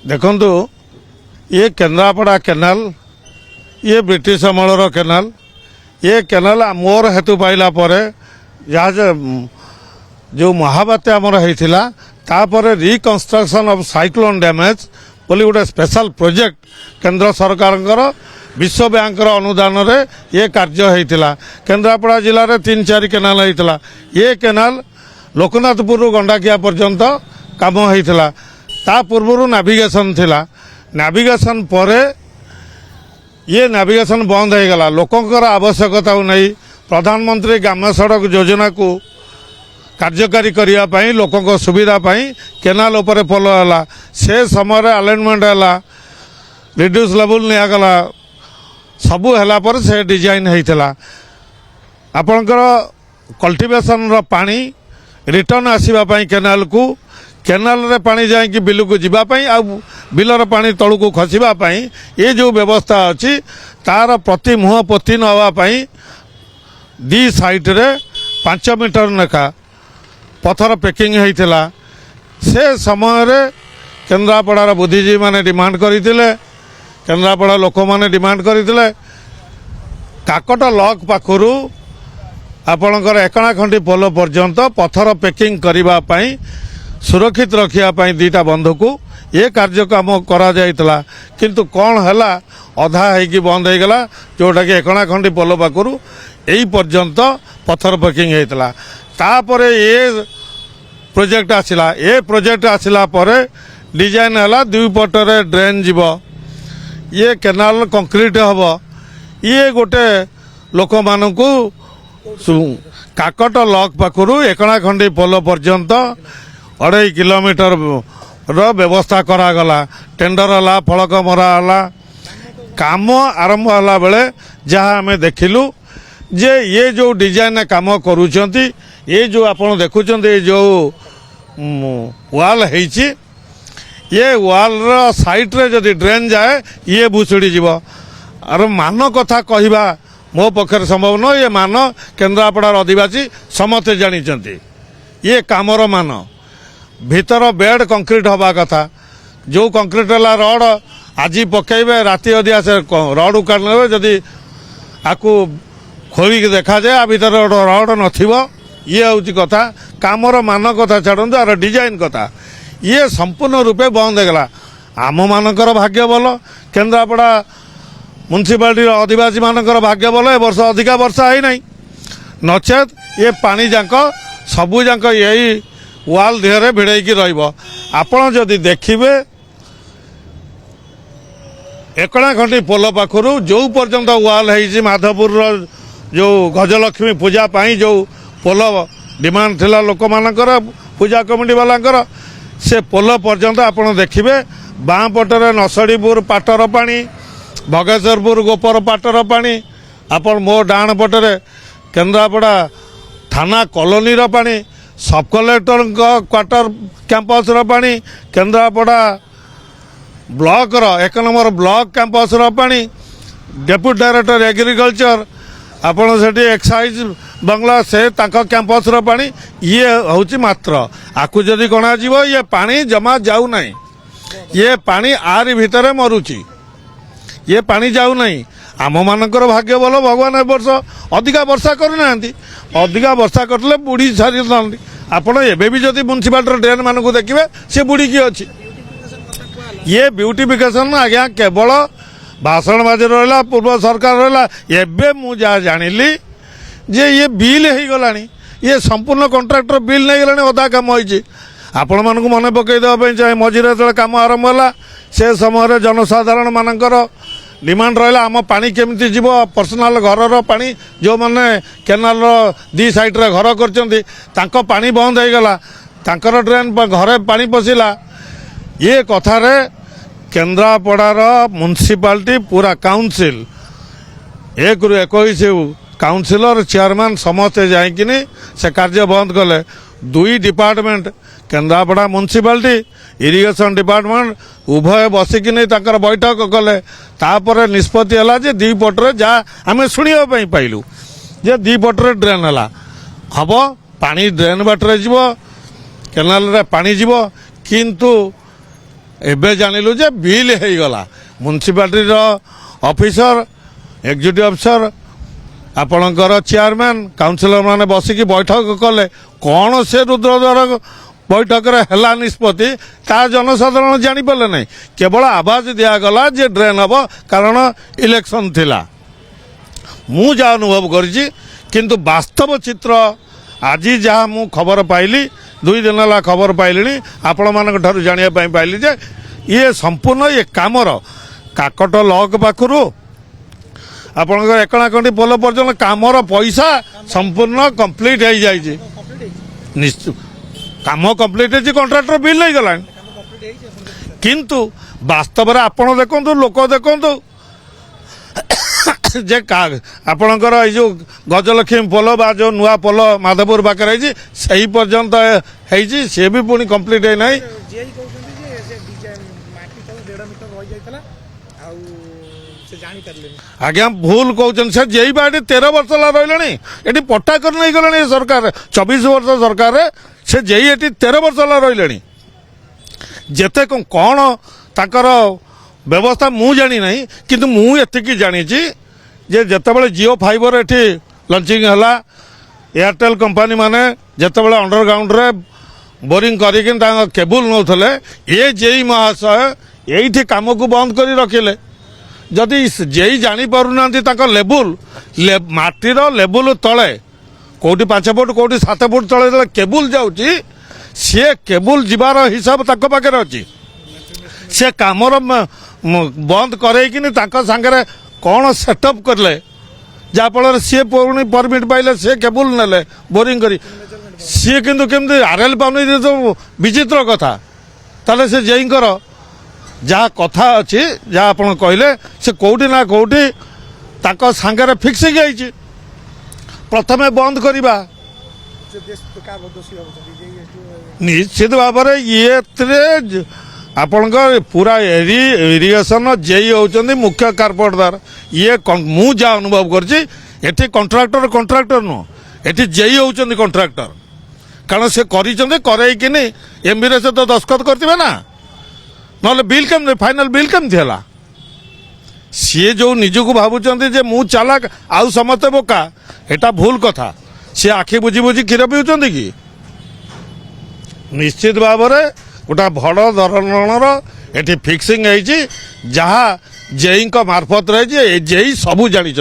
देखंतु ये केन्द्रापड़ा केनाल ये ब्रिटिश अमलर केनाल ये केनाल मोर हेतु पाइला परे जहाँ जो महाबात्या आमर होता तापर रिकन्स्ट्रक्शन ऑफ साइक्लोन डैमेज बोली गोटे स्पेशल प्रोजेक्ट केंद्र सरकार विश्व बैंक अनुदान रे ये कार्य होता केन्द्रापड़ा जिले में 3-4 केनाल होता ये केनाल लोकनाथपुर गंडाकिया पर्यंत काम होता ता पूर्व नेविगेशन थिला नेविगेशन परे ये नेविगेशन बंद हो गला लोकंकर आवश्यकता नहीं प्रधानमंत्री ग्राम्य सड़क योजना को कार्यकारी करने लोकों सुविधा केनाल उपर पोल है से समय अलाइनमेंट है रिड्यूस लेवल निगला सबू है पर से डिजाइन होता आपणकर कल्टिवेशन रो पानी रिटर्न आसवाई केनाल को केनाल रे पानी जाकि बिल को जीवाई आ बिलर पानी तलू को खसवाई ये जो व्यवस्था अच्छी तार प्रति मुह पोती नापी दी साइड रे 5 मीटर लेखा पथर पैकिंग होता से समय केन्द्रापड़ार बुद्धिजीवी माने डिमांड करते केन्द्रापड़ा लोक माने डिमांड करते काकट लक पाखु आपणकर एकणाखंडी पोल पर्यंत पथर पैकिंग करने सुरक्षित रखापी 2टा बंध को ये कार्यक्रम करा जाइतला किंतु कौन है अधा होगी बंद हो गला जोटा कि एकणाखंडी पोल पाखु यही पर्यंत पथर पैकिंग होता तापर ये प्रोजेक्ट आसला ये प्रोजेक्ट आसला परे डिजाइन है 2 पटरे ड्रेन जीव ये केनाल कंक्रीट हम ये गोटे लोक मानू काकट लक पाखु एकणाखंडी पोल पर्यंत 2.5 किलोमीटर व्यवस्था करागला टेंडर है फलक मराला काम आरंभ होला बेले जहाँ आम देखिलु जे ये जो डिजाइन काम करुचंती ये जो आपण देखुचंत ये जो वाल है ये वाल साइड रे जदि ड्रेन जाए ये भुसुड़ी जीव और मान कथा कहवा मो पक्षर संभव न ये मान केन्द्रापड़ार आदिवासी समस्ते जानी ये कामर मान भीतर बेड कंक्रीट हवा कथा जो कंक्रीट है रड आज पकड़े राति अधिया से रड उकाड़ ने जदि आपको खोलिक देखा जाए आ भीतर रड नथिबो ये हूँ कथा कामर मान कथा छाड़ू आर डिजाइन कथा ये संपूर्ण रूपे बंद होगला आम मानकर भाग्य भल केन्द्रापड़ा म्युनिसिपालिटी आदिवासी मानकर भाग्य भल ए वर्ष अधिका वर्षा है नहीं नचेत ये पानी जाक सबू जाक यही वाल देहरे भिड़ेकी रपण जदि देखिए एकणाखंडी पोल पाखु जो पर्यंत वाल है माधवपुर जो गजलक्ष्मी पूजा पाई जो पोल डिमांड थिला लोक मानकर पूजा कमिटी वालांकर से पोल पर्यंत आपड़ देखिए बाँ पटरे नसड़ीपुर पाटर पानी भगेश्वरपुर गोपर पाटर पानी आपण मो डाण पटरे केन्द्रापड़ा थाना कॉलोनी पानी सब कलेक्टर क्वार्टर कैंपस पानी Kendrapara block 1 number block campus पानी डेप्यूटी डायरेक्टर एग्रीकल्चर आपण से एक्साइज बंगला से कैंपस पानी ये हूँ मात्र आकु जदि गणा जीव ये पानी जमा जाऊ नहीं ये पानी आरी भितर मरुची ये पानी जाऊ नहीं आम मानकर भाग्य भल भगवान ए वर्ष अधिका वर्षा करना अधिका वर्षा करते बुड़ी सारी आपड़ एवं भी जब म्युनिसिपालिटी ड्रेन मान को देखिए सी बुड़ी की अच्छी ये ब्यूटिफिकेशन आज्ञा केवल भाषण बाजी रहा पूर्व सरकार रहा एवं मुझे जानिली जे ये बिल हो गला ये संपूर्ण कंट्राक्टर बिल नहीं गला अधा कम होती आपण मानक मन पकईदेवाई चाहे मझीरे जो कम आरंभ है से समय जनसाधारण मानकर डिमांड रहा आम पानी केमती जीव पर्सनाल घर पानी जो मैंने केनाल 2 साइड रे घर कर पानी बंद हो गला तांकर ड्रेन घरे पानी पशिला ये कथार केन्द्रापड़ार म्युनिसिपालिटी पूरा काउंसिल 1 ରୁ 21 काउंसिलर चेयरमैन समस्ते जाइकिनी से कार्य बंद कले 2 department Kendrapara municipality irrigation department उभय बसिकिनी ताकर बैठक कले तापर निष्पत्ति है जे 2 पटरे जहाँ आम शुणापी पाइलु जे 2 पटरे ड्रेन है हम पानी ड्रेन बाटर जीव केनाल रे पानी जीव किंतु एबे जानिलु जे बिल ହେଇଗଲା म्युनिसिपालिटी ऑफिसर एग्जीक्यूटिव अफिसर आपणकर चेयरमैन काउंसिलर माने बसिकी बैठक कले कौन से रुद्रद्वार बैठक है निष्पत्ति ता जनसाधारण जानीपारे ना केवल आवाज दिगला जे ड्रेन हम कारण इलेक्शन थिला मु जा अनुभव करिछि किंतु वास्तव चित्र आज जहाँ मु खबर पाइली 2 दिन है खबर पाइली आपण मान जाना पाइली जे ये संपूर्ण ये कामर काकट लक पाखु आपणकर एकणाकंडी पोल पर्यटन कामर पैसा संपूर्ण कंप्लीट हो जाए निश्चित काम कंप्लीट है कंट्राक्टर बिल नहीं गला किंतु वास्तव में आपण देखु लोक देखु जे आपणकर जो गजलक्ष्मी पोल बा जो नुआ पोल माधवपुर पाखे से पर्यंत सी भी पुणी कंप्लीट है ना आज्ञा भूल कहते से जे बाटी 13 वर्ष रही ये पट्टा कर नहीं गले सरकार 24 वर्ष सरकार से जे 13 वर्ष रही जेते कौन ताकर व्यवस्था मु जानी ना किंतु मु एतिकी जानी जे जेतेबेले जियो फाइबर एठी लॉन्चिंग हला एयरटेल कंपनी माने जेतेबेले अंडरग्राउंड रे बोरिंग करिकिन तांग केबल नौथले ये जेई महाशय एठी काम को बंद करी रखिले जदि जेई जानी पारुना लेवुल माटीर लेवुल तले कौटी 5 फुट कौटी 7 फुट तले केबुल जाऊँगी सी केबुल जीवार हिसाब तक पाखे अच्छी सी कामर बंद करैकिनी सांगे कौन सेटअप करले जहाँफल सी पुणी परमिट पाइले सी केबुल नेले बोरिंग करी सी किंतु केमती आरएल पाउनी तो विचित्र कथा ताले से जेईकर जहाँ कथा अच्छी जहाँ आप कहले से कौटी ना कौटी ताको सांगे फिक्स हो जाइए प्रथमे बंद करवा निश्चित भाव में ये आपणकर पूरा इरिगेशन जेई होउचंदी मुख्य कारपोरेटर ये मु जा अनुभव करछि कंट्राक्टर नुह एठी जेई होउचंदी कंट्राक्टर कारण से करिचंदी करैकिनी एमबी से तो दस्खत करथिबे ना नले बिल केम फाइनल बिल केमती है सी जो निजक भावुं जे मु चालाक आउ समस्ते बोका एटा भूल कथा सी आखि बुझी बुझी क्षीर पीउचंदी कि निश्चित भाव में गोटा बड़ धरणर एटी फिक्सिंग है जहाँ जेई मार्फत रही जेई सबू जानी